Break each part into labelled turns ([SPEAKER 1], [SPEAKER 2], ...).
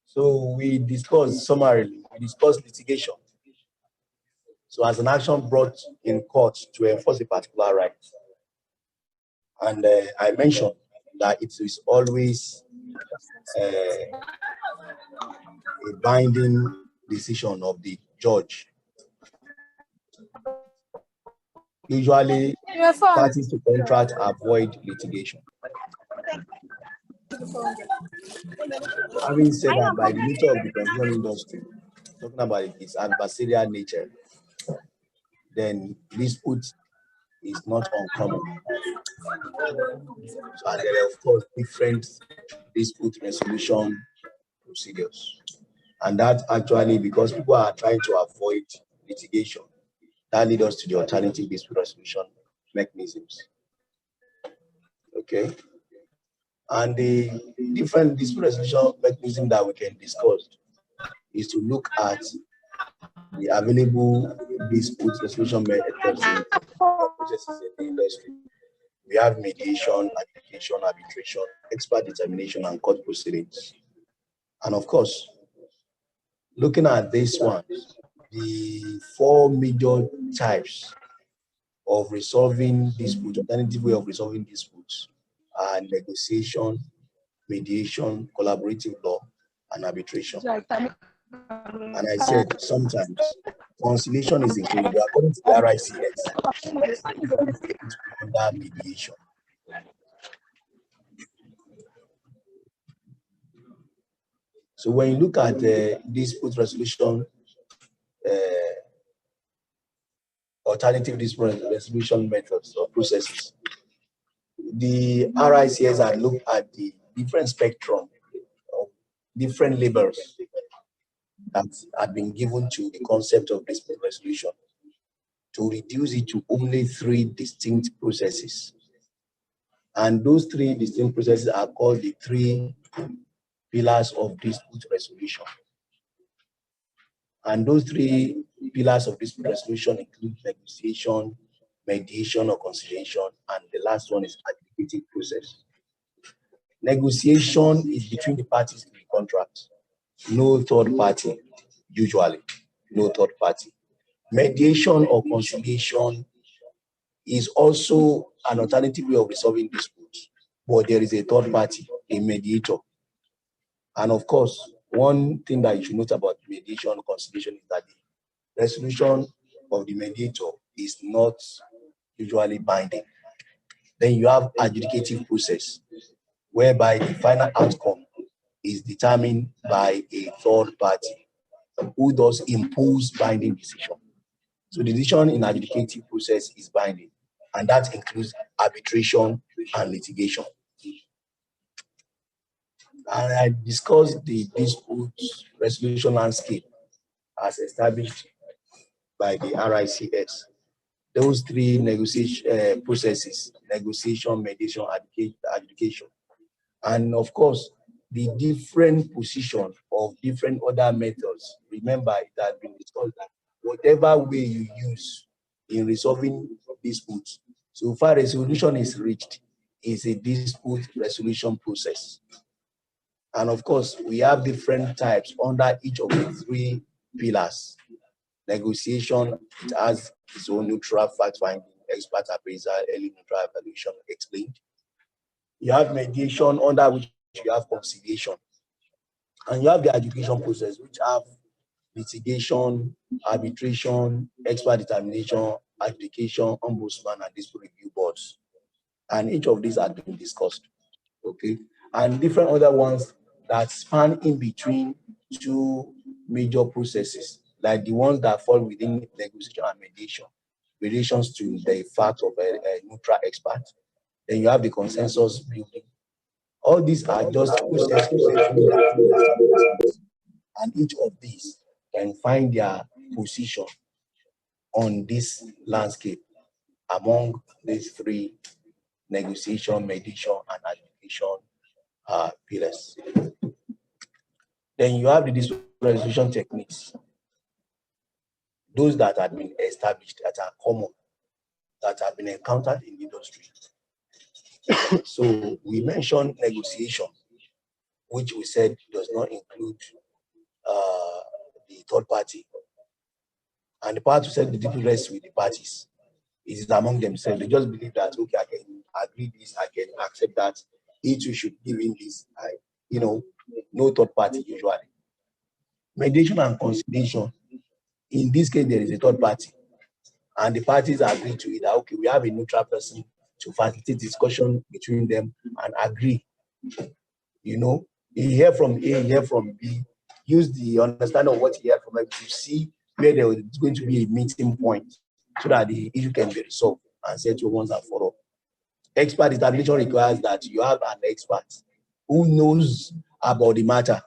[SPEAKER 1] So we discussed summarily, we discussed litigation. So as an action brought in court to enforce a particular right. And I mentioned that it is always a binding decision of the judge. Usually, parties to contract avoid litigation. Having said that, by the nature of the consumer industry, talking about its adversarial nature, then dispute is not uncommon. So, and there are, of course, different dispute resolution procedures. And that actually, because people are trying to avoid litigation, that leads us to the alternative dispute resolution mechanisms. Okay. And the different dispute resolution mechanism that we can discuss is to look at the available dispute resolution methods in processes in the industry. We have mediation, adjudication, arbitration, expert determination, and court proceedings. And of course, looking at this one, the four major types of resolving disputes, alternative way of resolving disputes, are negotiation, mediation, collaborative law, and arbitration. And I said sometimes conciliation is included, but according to the RICS, under mediation. So when you look at the dispute resolution, alternative dispute resolution methods or processes, the RICS have looked at the different spectrum of different labels that had been given to the concept of dispute resolution to reduce it to only three distinct processes. And those three distinct processes are called the three pillars of dispute resolution. And those three pillars of dispute resolution include negotiation, mediation or conciliation, and the last one is adjudicative process. Negotiation is between the parties to the contract. No third party, usually, no third party. Mediation or conciliation is also an alternative way of resolving disputes, but there is a third party, a mediator. And of course, one thing that you should note about mediation or conciliation is that the resolution of the mediator is not usually binding. Then you have adjudicative process, whereby the final outcome is determined by a third party who does impose binding decision. So the decision in adjudicative process is binding, and that includes arbitration and litigation. And I discussed the dispute resolution landscape as established by the RICS. Those three negotiation processes: negotiation, mediation, adjudication. And of course, the different position of different other methods. Remember, it has been discussed that whatever way you use in resolving disputes, so far a solution is reached, is a dispute resolution process. And of course, we have different types under each of the three pillars. Negotiation, it has its own neutral fact-finding, expert appraisal, early neutral evaluation explained. You have mediation, under which you have conciliation. And you have the adjudication process, which have litigation, arbitration, expert determination, adjudication, ombudsman, and dispute review boards. And each of these have been discussed. Okay. And different other ones that span in between two major processes, like the ones that fall within negotiation and mediation, relations to the fact of a neutral expert. Then you have the consensus building. All these are just processes, and each of these can find their position on this landscape among these three: negotiation, mediation, and adjudication pillars. Then you have the dispute resolution techniques, those that have been established, that are common, that have been encountered in the industry. So we mentioned negotiation. which we said does not include the third party. And the power to set the dispute rests with the parties. It is among themselves. They just believe that, okay, I can agree this, I can accept that. Each should give in this. No third party usually. Mediation and conciliation. In this case, there is a third party, and the parties agree to it that, okay, we have a neutral person to facilitate discussion between them and agree. You hear from A, you hear from B, use the understanding of what you hear from them to see where there is going to be a meeting point so that the issue can be resolved and settled once and for all. Expert determination requires that you have an expert who knows about the matter.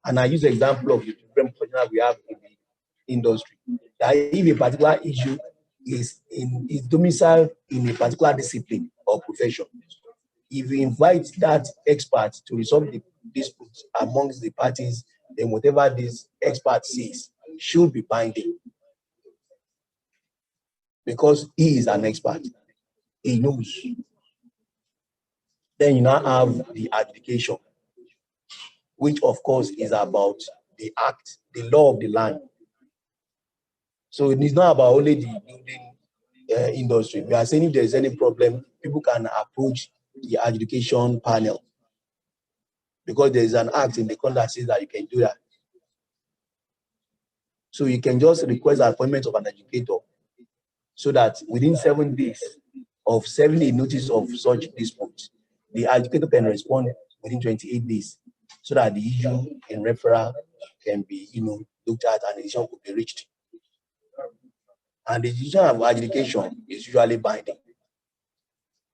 [SPEAKER 1] And I use the example of the different professionals we have in the industry. That if a particular issue is domiciled in a particular discipline or profession, if you invite that expert to resolve the dispute amongst the parties, then whatever this expert says should be binding, because he is an expert. He knows. Then you now have the adjudication, which of course is about the act, the law of the land. So it is not about only the building industry. We are saying if there is any problem, people can approach the adjudication panel, because there is an act in the contract that says that you can do that. So you can just request an appointment of an adjudicator, so that within 7 days of serving a notice of such dispute, the adjudicator can respond within 28 days, so that the issue in referral can be looked at and a decision could be reached. And the decision of adjudication is usually binding.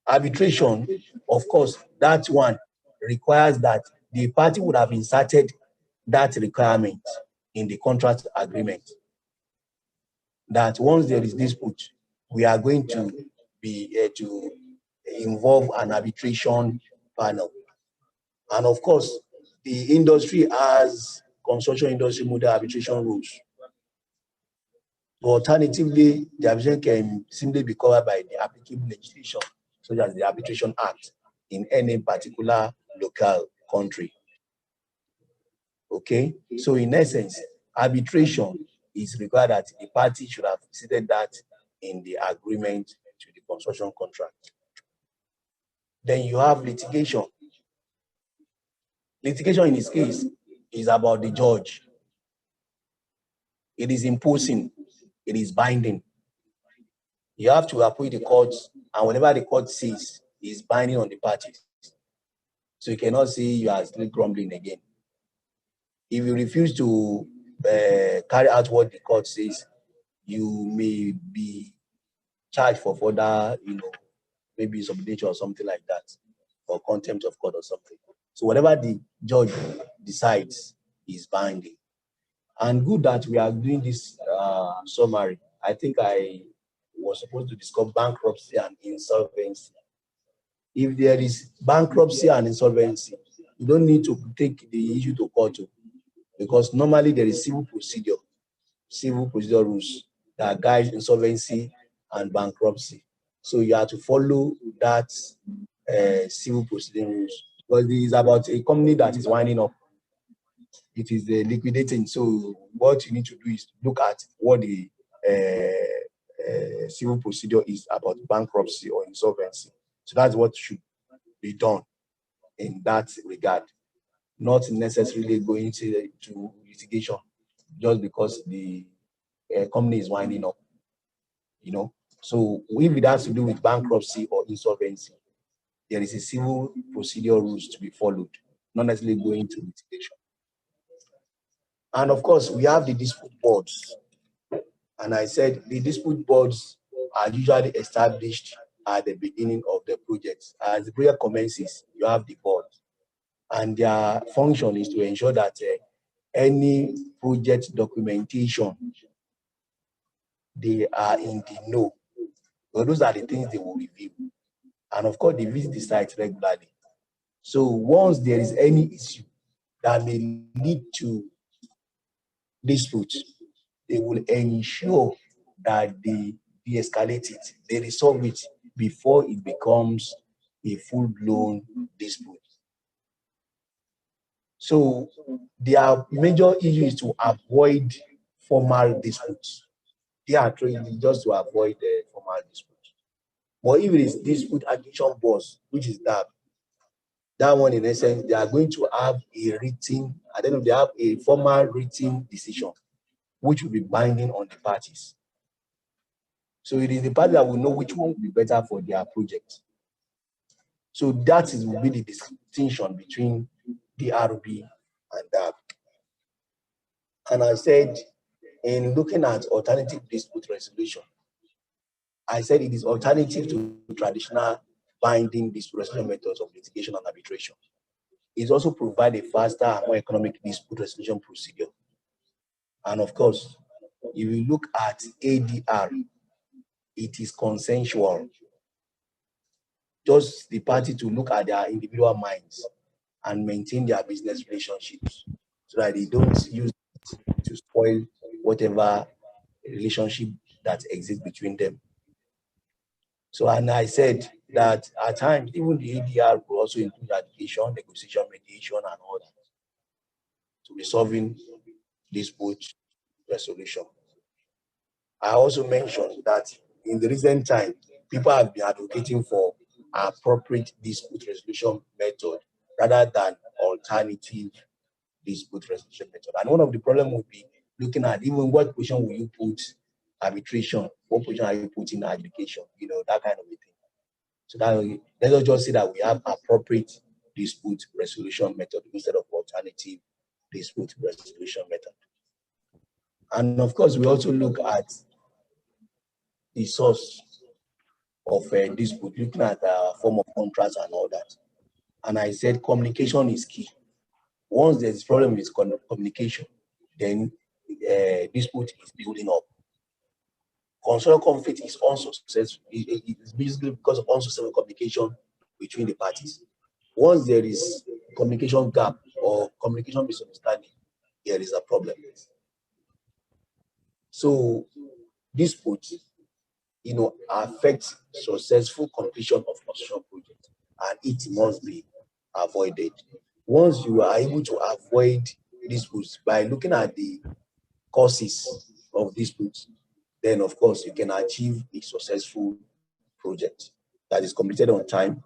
[SPEAKER 1] Arbitration, of course, that one requires that the party would have inserted that requirement in the contract agreement, that once there is dispute, we are going to be to involve an arbitration panel. And of course, the industry has construction industry model arbitration rules. Alternatively, the arbitration can simply be covered by the applicable legislation, such as the Arbitration Act in any particular local country. Okay, so in essence, arbitration is required that the party should have stated that in the agreement to the construction contract. Then you have litigation. Litigation in this case is about the judge. It is imposing, it is binding. You have to appoint the court, and whatever the court says is binding on the parties. So you cannot say you are still grumbling again. If you refuse to carry out what the court says, you may be charged for further, maybe subordination or something like that, or contempt of court or something. So whatever the judge decides is binding. And good that we are doing this summary. I think I was supposed to discuss bankruptcy and insolvency. If there is bankruptcy and insolvency, you don't need to take the issue to court, because normally there is civil procedure rules that guide insolvency and bankruptcy. So you have to follow that civil procedure rules, because it is about a company that is winding up. It is liquidating. So what you need to do is look at what the civil procedure is about bankruptcy or insolvency. So that's what should be done in that regard, not necessarily going to litigation just because the company is winding up. So if it has to do with bankruptcy or insolvency, there is a civil procedure rules to be followed, not necessarily going to litigation. And of course, we have the dispute boards. And I said the dispute boards are usually established at the beginning of the project. As the project commences, you have the board. And their function is to ensure that any project documentation, they are in the know. So those are the things they will review. And of course, they visit the site regularly. So once there is any issue that may lead to dispute, they will ensure that they de-escalate it, they resolve it before it becomes a full-blown dispute. So their major issue is to avoid formal disputes. They are trying just to avoid the formal disputes. But if it is dispute adjudication boards, which is that one in essence, they are going to have a written, I don't know, they have a formal written decision, which will be binding on the parties. So it is the party that will know which one will be better for their project. So that is will be the distinction between DRB and DAB. And I said, in looking at alternative dispute resolution, I said it is alternative to traditional binding dispute resolution methods of litigation and arbitration. It also provides a faster and more economic dispute resolution procedure. And of course, if you look at ADR, it is consensual. Just the party to look at their individual minds and maintain their business relationships so that they don't use it to spoil whatever relationship that exists between them. So, and I said that at times, even the ADR will also include litigation, negotiation, mediation, and all that to resolving dispute resolution. I also mentioned that in the recent time, people have been advocating for appropriate dispute resolution method rather than alternative dispute resolution method. And one of the problems would be looking at even what position will you put arbitration, what position are you putting adjudication, that kind of a thing. So that let us just say that we have appropriate dispute resolution method instead of alternative dispute resolution method. And of course, we also look at the source of a dispute, looking at the form of contracts and all that. And I said communication is key. Once there's problem with communication, then dispute is building up. Consular conflict is unsuccessful. It is basically because of unsuccessful communication between the parties. Once there is communication gap or communication misunderstanding, there is a problem. So dispute, affects successful completion of construction project, and it must be avoided. Once you are able to avoid disputes by looking at the causes of disputes, then of course you can achieve a successful project that is completed on time,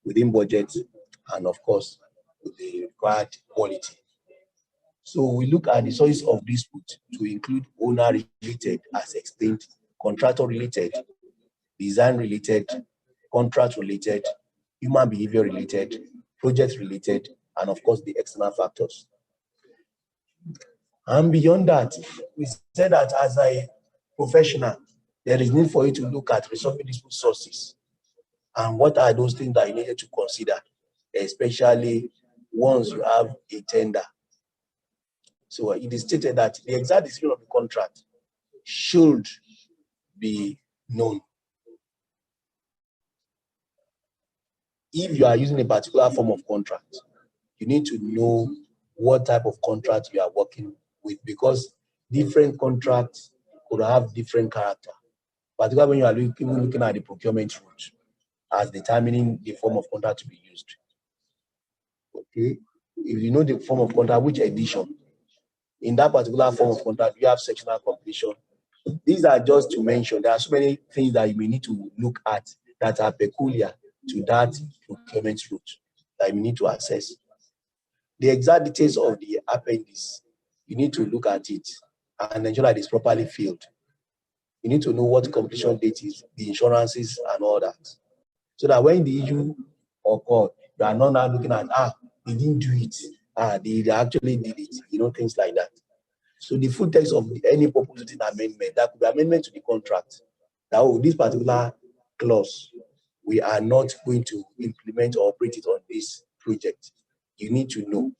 [SPEAKER 1] within budget, and of course with the required quality. So we look at the sources of dispute to include owner-related, as explained, contractor-related, design-related, contract-related, human behavior-related, project-related, and of course the external factors. And beyond that, we said that as a professional, there is need for you to look at resolving dispute sources and what are those things that you needed to consider, especially once you have a tender. So it is stated that the exact description of the contract should be known. If you are using a particular form of contract, you need to know what type of contract you are working with, because different contracts could have different character, particularly when you are looking at the procurement route as determining the form of contract to be used. Okay, if you know the form of contract, which edition, in that particular form of contract, you have sectional completion. These are just to mention. There are so many things that you may need to look at that are peculiar to that procurement route that you need to assess. The exact details of the appendix, you need to look at it and ensure that it's properly filled. You need to know what completion date is, the insurances and all that. So that when the issue occurs, you are not now looking at, they didn't do it. They actually did it, things like that. So the full text of any proposed amendment, that could be amendment to the contract. Now, this particular clause, we are not going to implement or operate it on this project. You need to know.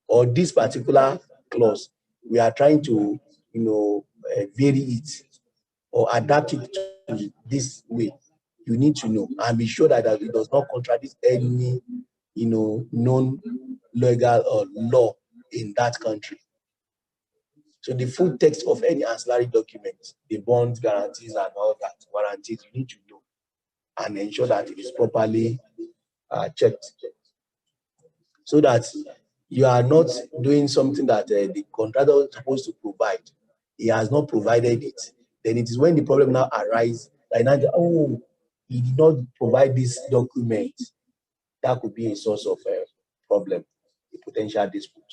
[SPEAKER 1] Or this particular clause, we are trying to, vary it or adapt it to this way. You need to know and be sure that it does not contradict any, known legal or law in that country. So the full text of any ancillary document, the bonds, guarantees, and all that, warranties, you need to know and ensure that it is properly checked. so that you are not doing something that the contractor is supposed to provide. He has not provided it. Then it is when the problem now arises that now, oh, he did not provide this document. That could be a source of a problem, a potential dispute.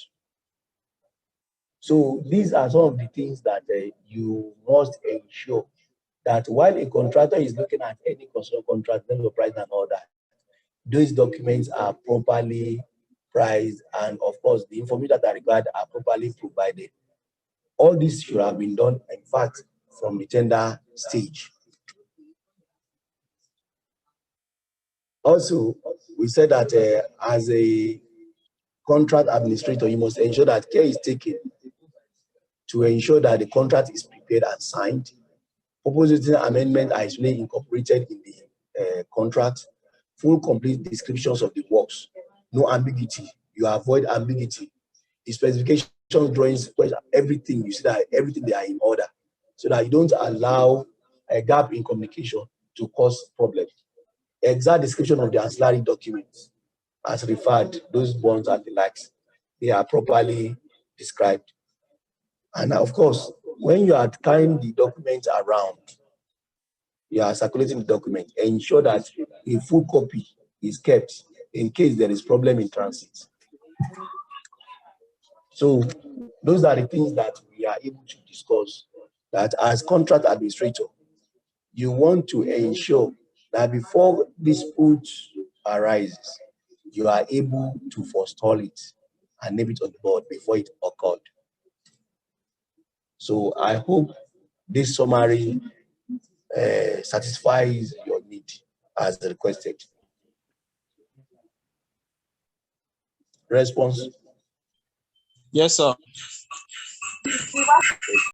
[SPEAKER 1] So these are some of the things that you must ensure that while a contractor is looking at any construction contract, then the price and all that, those documents are properly priced, and of course, the information that are required are properly provided. All this should have been done, in fact, from the tender stage. Also, we said that as a contract administrator, you must ensure that care is taken to ensure that the contract is prepared and signed. Proposing amendment are usually incorporated in the contract. Full complete descriptions of the works. No ambiguity. You avoid ambiguity. The specification drawings, everything, you see that everything they are in order, so that you don't allow a gap in communication to cause problems. Exact description of the ancillary documents as referred, those bonds and the likes, they are properly described. And of course, when you are carrying the documents around, you are circulating the document, ensure that a full copy is kept in case there is problem in transit. So those are the things that we are able to discuss, that as contract administrator, you want to ensure that before dispute arises, you are able to forestall it and name it on the board before it occurred. So I hope this summary satisfies your need as requested. Response?
[SPEAKER 2] Yes, sir.